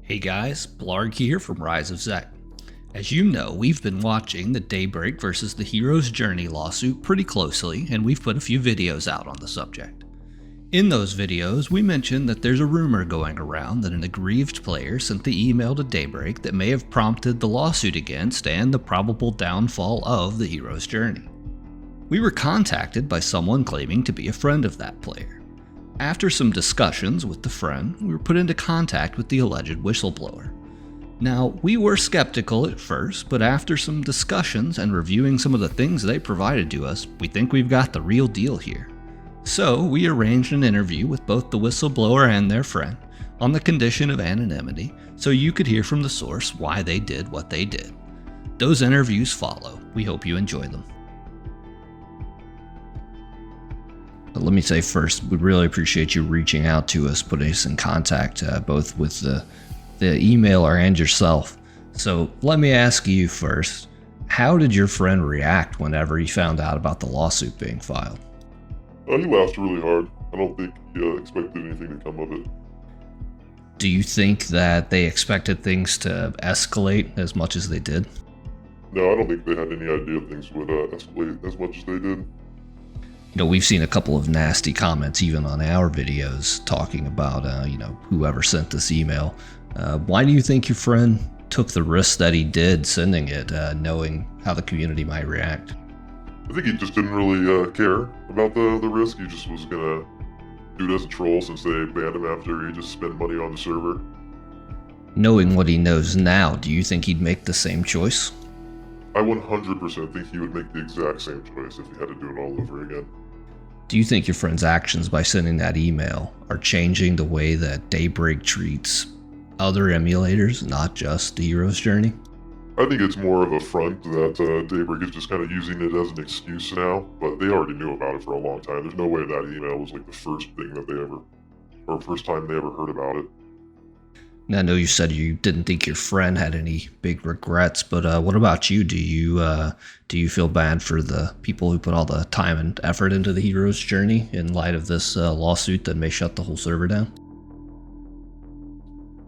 Hey guys, Blarg here from Rise of Zek. As you know, we've been watching the Daybreak versus the Hero's Journey lawsuit pretty closely, and we've put a few videos out on the subject. In those videos, we mentioned that there's a rumor going around that an aggrieved player sent the email to Daybreak that may have prompted the lawsuit against and the probable downfall of the Hero's Journey. We were contacted by someone claiming to be a friend of that player. After some discussions with the friend, we were put into contact with the alleged whistleblower. Now, we were skeptical at first, but after some discussions and reviewing some of the things they provided to us, we think we've got the real deal here. So, we arranged an interview with both the whistleblower and their friend, on the condition of anonymity, so you could hear from the source why they did what they did. Those interviews follow. We hope you enjoy them. But let me say first, we really appreciate you reaching out to us, putting us in contact, both with the emailer and yourself. So let me ask you first, how did your friend react whenever he found out about the lawsuit being filed? He laughed really hard. I don't think he expected anything to come of it. Do you think that they expected things to escalate as much as they did? No, I don't think they had any idea things would escalate as much as they did. You know, we've seen a couple of nasty comments even on our videos talking about, whoever sent this email. Why do you think your friend took the risk that he did sending it, knowing how the community might react? I think he just didn't really care about the risk. He just was gonna do it as a troll since they banned him after he just spent money on the server. Knowing what he knows now, do you think he'd make the same choice? I 100% think he would make the exact same choice if he had to do it all over again. Do you think your friend's actions by sending that email are changing the way that Daybreak treats other emulators, not just the Hero's Journey? I think it's more of a front that Daybreak is just kind of using it as an excuse now, but they already knew about it for a long time. There's no way that email was like the first thing that they ever, or first time they ever heard about it. Now, I know you said you didn't think your friend had any big regrets, but what about you? Do you feel bad for the people who put all the time and effort into the Hero's Journey in light of this lawsuit that may shut the whole server down?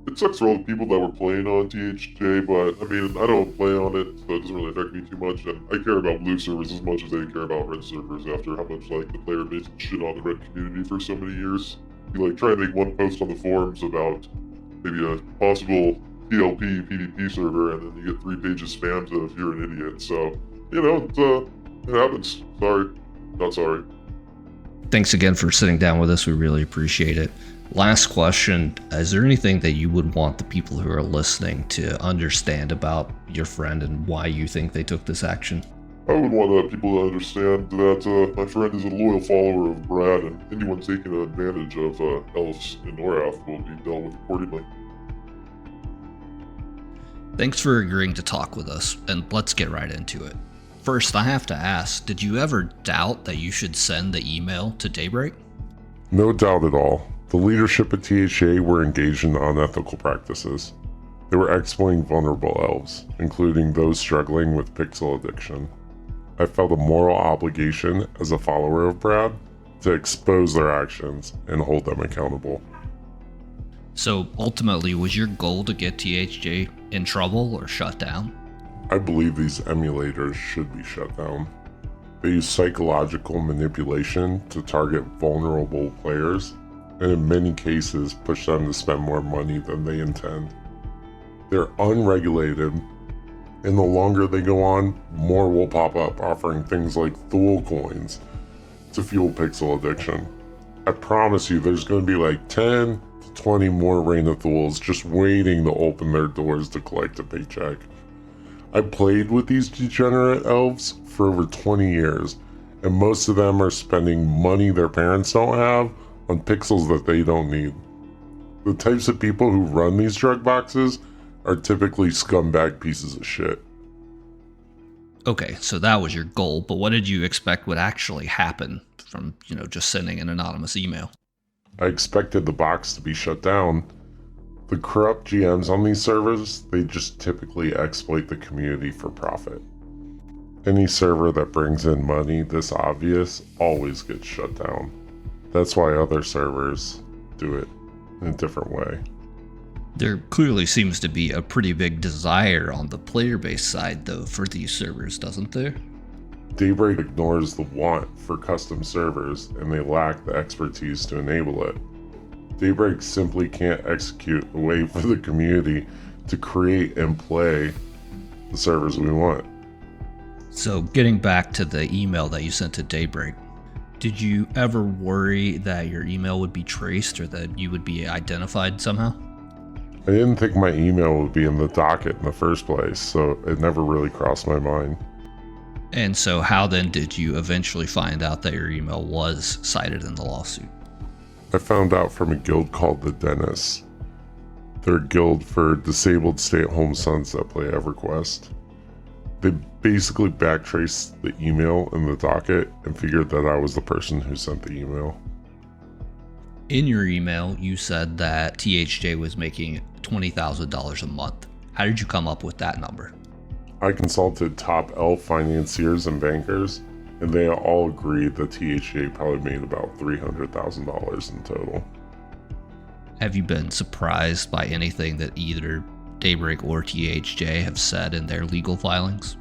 It sucks for all the people that were playing on THJ, but I mean, I don't play on it, so it doesn't really affect me too much, and I care about blue servers as much as they care about red servers after how much like the player base shit on the red community for so many years. You like try and make one post on the forums about maybe a possible TLP PvP server, and then you get 3 pages spammed of you're an idiot. So, it happens. Sorry. Not sorry. Thanks again for sitting down with us. We really appreciate it. Last question, is there anything that you would want the people who are listening to understand about your friend and why you think they took this action? I would want people to understand that my friend is a loyal follower of Brad, and anyone taking advantage of elves in Norath will be dealt with accordingly. Thanks for agreeing to talk with us, and let's get right into it. First, I have to ask, did you ever doubt that you should send the email to Daybreak? No doubt at all. The leadership at THJ were engaged in unethical practices. They were exploiting vulnerable elves, including those struggling with pixel addiction. I felt a moral obligation as a follower of Brad to expose their actions and hold them accountable. So ultimately, was your goal to get THJ in trouble or shut down? I believe these emulators should be shut down. They use psychological manipulation to target vulnerable players, and in many cases push them to spend more money than they intend. They're unregulated, and the longer they go on, more will pop up offering things like Thule coins to fuel pixel addiction. I promise you there's going to be like 10 to 20 more Reign of Thules just waiting to open their doors to collect a paycheck. I played with these degenerate elves for over 20 years, and most of them are spending money their parents don't have on pixels that they don't need. The types of people who run these drug boxes are typically scumbag pieces of shit. Okay, so that was your goal, but what did you expect would actually happen from, just sending an anonymous email? I expected the box to be shut down. The corrupt GMs on these servers, they just typically exploit the community for profit. Any server that brings in money this obvious always gets shut down. That's why other servers do it in a different way. There clearly seems to be a pretty big desire on the player base side, though, for these servers, doesn't there? Daybreak ignores the want for custom servers, and they lack the expertise to enable it. Daybreak simply can't execute a way for the community to create and play the servers we want. So, getting back to the email that you sent to Daybreak, did you ever worry that your email would be traced or that you would be identified somehow? I didn't think my email would be in the docket in the first place, so it never really crossed my mind. And so how then did you eventually find out that your email was cited in the lawsuit? I found out from a guild called the Dentists. They're a guild for disabled stay-at-home sons that play EverQuest. They basically backtraced the email in the docket and figured that I was the person who sent the email. In your email, you said that THJ was making $20,000 a month. How did you come up with that number? I consulted top elf financiers and bankers, and they all agreed that THJ probably made about $300,000 in total. Have you been surprised by anything that either Daybreak or THJ have said in their legal filings?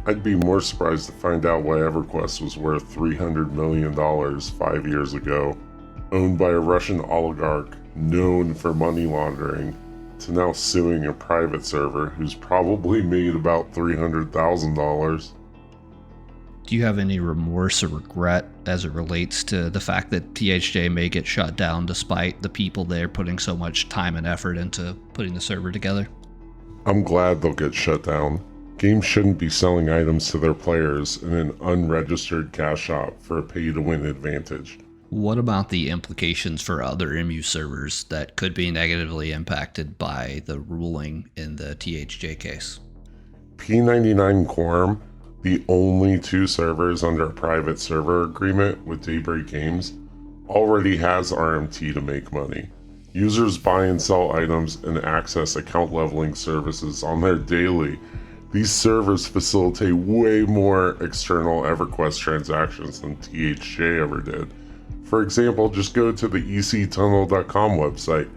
I'd be more surprised to find out why EverQuest was worth $300 million 5 years ago, owned by a Russian oligarch known for money laundering, to now suing a private server who's probably made about $300,000. Do you have any remorse or regret as it relates to the fact that THJ may get shut down despite the people there putting so much time and effort into putting the server together? I'm glad they'll get shut down. Games shouldn't be selling items to their players in an unregistered cash shop for a pay-to-win advantage. What about the implications for other MU servers that could be negatively impacted by the ruling in the THJ case? P99 Quorum, the only two servers under a private server agreement with Daybreak Games, already has RMT to make money. Users buy and sell items and access account leveling services on their daily. These servers facilitate way more external EverQuest transactions than THJ ever did. For example, just go to the ectunnel.com website.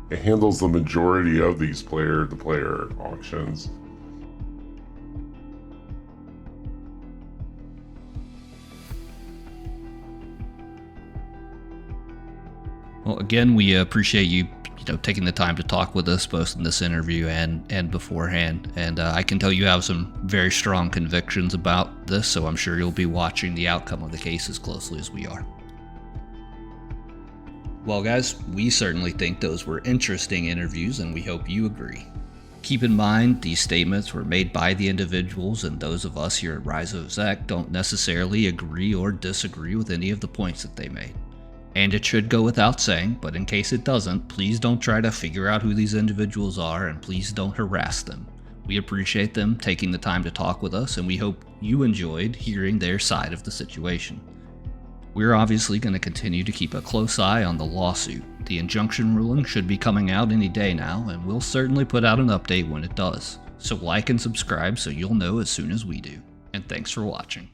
It handles the majority of these player-to-player auctions. Well, again, we appreciate you taking the time to talk with us both in this interview and beforehand. And I can tell you have some very strong convictions about this, so I'm sure you'll be watching the outcome of the case as closely as we are. Well, guys, we certainly think those were interesting interviews, and we hope you agree. Keep in mind, these statements were made by the individuals, and those of us here at Rise of Zek don't necessarily agree or disagree with any of the points that they made. And it should go without saying, but in case it doesn't, please don't try to figure out who these individuals are, and please don't harass them. We appreciate them taking the time to talk with us, and we hope you enjoyed hearing their side of the situation. We're obviously going to continue to keep a close eye on the lawsuit. The injunction ruling should be coming out any day now, and we'll certainly put out an update when it does. So like and subscribe so you'll know as soon as we do. And thanks for watching.